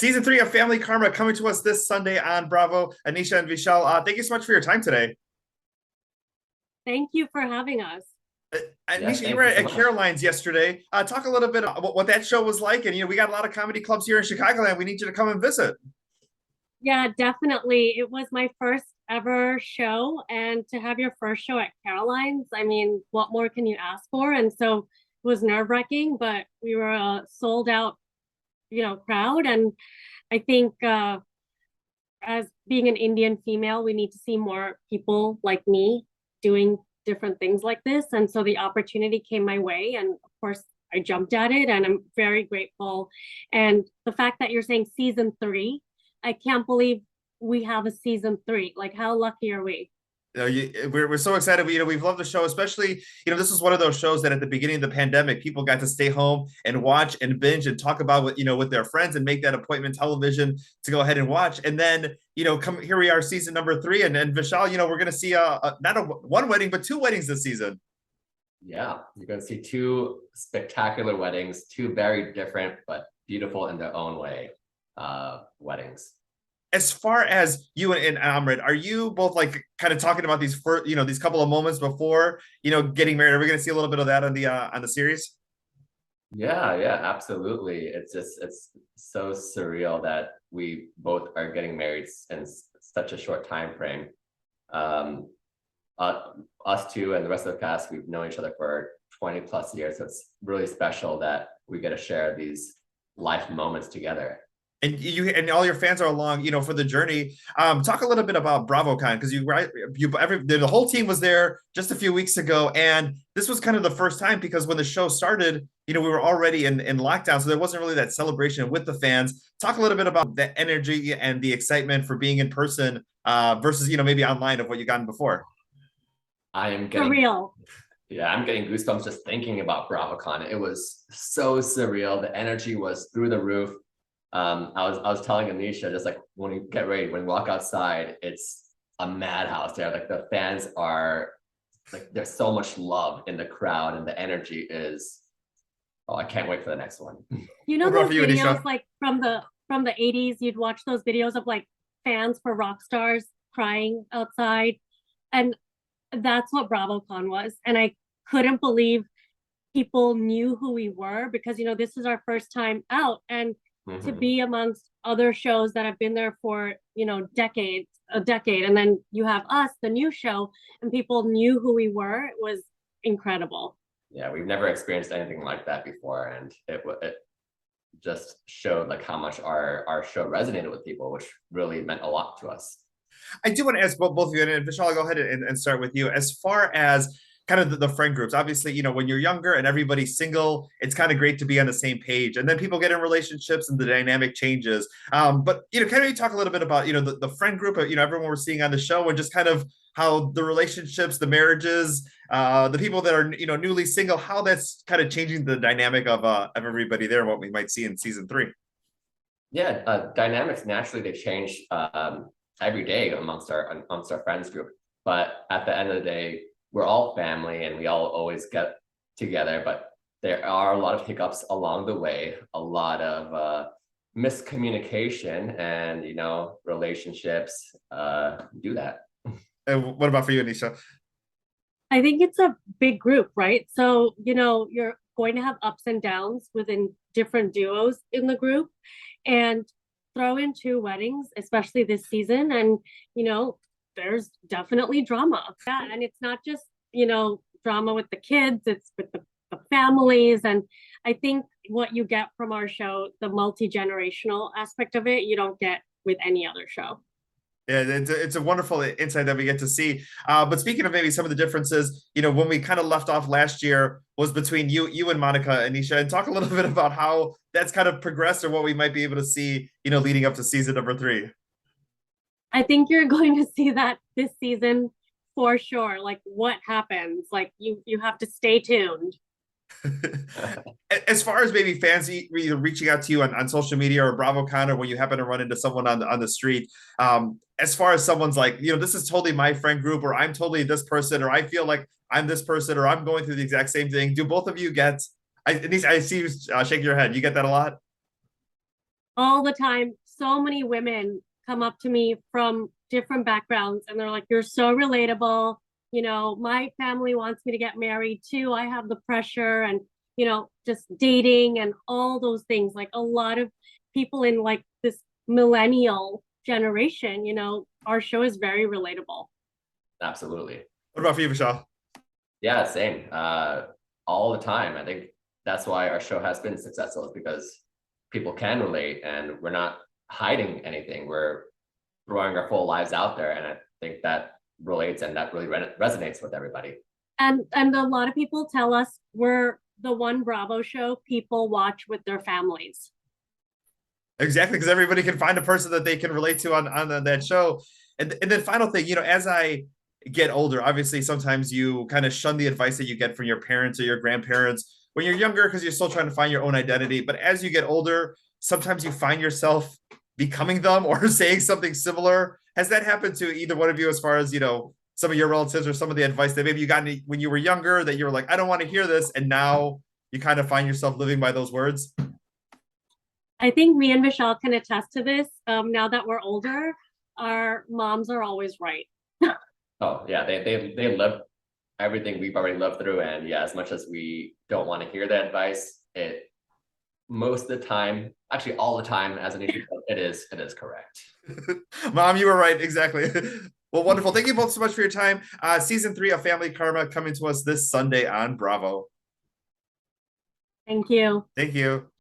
Season 3 of Family Karma coming to us this Sunday on Bravo. Anisha and Vishal, thank you so much for your time today. Thank you for having us. Yeah, Anisha, you were thank you so at much. Caroline's yesterday. Talk a little bit about what that show was like. And, we got a lot of comedy clubs here in Chicagoland. We need you to come and visit. Yeah, definitely. It was my first ever show, and to have your first show at Caroline's, I mean, what more can you ask for? And so it was nerve-wracking, but we were a sold out, crowd. And I think as being an Indian female, we need to see more people like me doing different things like this. And so the opportunity came my way, and of course, I jumped at it, and I'm very grateful. And the fact that you're saying season 3, I can't believe we have a season 3. Like, how lucky are we? We're so excited. We've loved the show, especially, this is one of those shows that at the beginning of the pandemic, people got to stay home and watch and binge and talk about with their friends and make that appointment television to go ahead and watch. And then, come here we are, season number 3. And Vishal, we're going to see not one wedding, but 2 weddings this season. Yeah, you're going to see 2 spectacular weddings, 2 very different but beautiful in their own way weddings. As far as you and Amrit, are you both like kind of talking about these first, these couple of moments before, getting married? Are we going to see a little bit of that on the series? Yeah, absolutely. It's so surreal that we both are getting married in such a short time frame. Us two and the rest of the cast, we've known each other for 20 plus years. So it's really special that we get to share these life moments together. And you and all your fans are along, for the journey. Talk a little bit about Bravocon, because the whole team was there just a few weeks ago, and this was kind of the first time, because when the show started, we were already in lockdown, so there wasn't really that celebration with the fans. Talk a little bit about the energy and the excitement for being in person versus maybe online of what you gotten before. I am getting real. Yeah, I'm getting goosebumps just thinking about Bravocon. It was so surreal. The energy was through the roof. I was telling Anisha, just like when you get ready, when you walk outside, it's a madhouse there. Like the fans are like, there's so much love in the crowd, and the energy is, oh, I can't wait for the next one. Those videos like from the 80s, you'd watch those videos of like fans for rock stars crying outside. And that's what Bravocon was. And I couldn't believe people knew who we were, because this is our first time out, and to be amongst other shows that have been there for a decade, and then you have us, the new show, and people knew who we were. It was incredible. Yeah, we've never experienced anything like that before, and it just showed like how much our show resonated with people, which really meant a lot to us. I do want to ask both of you, and Vishal, I'll go ahead and start with you. As far as kind of the friend groups, obviously, when you're younger and everybody's single, it's kind of great to be on the same page, and then people get in relationships and the dynamic changes. But can you talk a little bit about the friend group of everyone we're seeing on the show, and just kind of how the relationships, the marriages, the people that are newly single, how that's kind of changing the dynamic of everybody there, and what we might see in season 3. Yeah, dynamics naturally, they change every day amongst our friends group, but at the end of the day, we're all family and we all always get together, but there are a lot of hiccups along the way, a lot of miscommunication, and relationships do that. And what about for you, Anisha? I think it's a big group, right? So you're going to have ups and downs within different duos in the group, and throw in 2 weddings, especially this season, and there's definitely drama. Yeah, and it's not just drama with the kids, it's with the families. And I think what you get from our show, the multi-generational aspect of it, you don't get with any other show. Yeah, it's a wonderful insight that we get to see. But speaking of maybe some of the differences, when we kind of left off last year was between you and Monica, Anisha, and talk a little bit about how that's kind of progressed, or what we might be able to see, leading up to season number 3. I think you're going to see that this season for sure. Like, what happens? Like, you have to stay tuned. As far as maybe fans either reaching out to you on social media or Bravocon, or when you happen to run into someone on the street, as far as someone's like, this is totally my friend group, or I'm totally this person, or I feel like I'm this person, or I'm going through the exact same thing. Do both of you get, I see you shake your head. You get that a lot? all the time. So many women come up to me from different backgrounds and they're like, you're so relatable. You know, my family wants me to get married too. I have the pressure and, you know, just dating and all those things. Like a lot of people in like this millennial generation, you know, our show is very relatable. Absolutely. What about for you, Vishal? Yeah, same. All the time. I think that's why our show has been successful, is because people can relate and we're not hiding anything. We're throwing our full lives out there. And I think that relates and that really resonates with everybody. And a lot of people tell us we're the one Bravo show people watch with their families. Exactly, because everybody can find a person that they can relate to on that show. And then final thing, you know, as I get older, obviously sometimes you kind of shun the advice that you get from your parents or your grandparents when you're younger because you're still trying to find your own identity. But as you get older, sometimes you find yourself becoming them or saying something similar. Has that happened to either one of you as far as, you know, some of your relatives or some of the advice that maybe you got when you were younger that you were like, I don't want to hear this, and now you kind of find yourself living by those words? I think me and Michelle can attest to this. Now that we're older, our moms are always right. Oh yeah, they live everything we've already lived through. And yeah, as much as we don't want to hear the advice, it most of the time, actually all the time, as an issue, it is correct. Mom, you were right. Exactly. Well, wonderful. Thank you both so much for your time. Season 3 of Family Karma coming to us this Sunday on Bravo. Thank you. Thank you.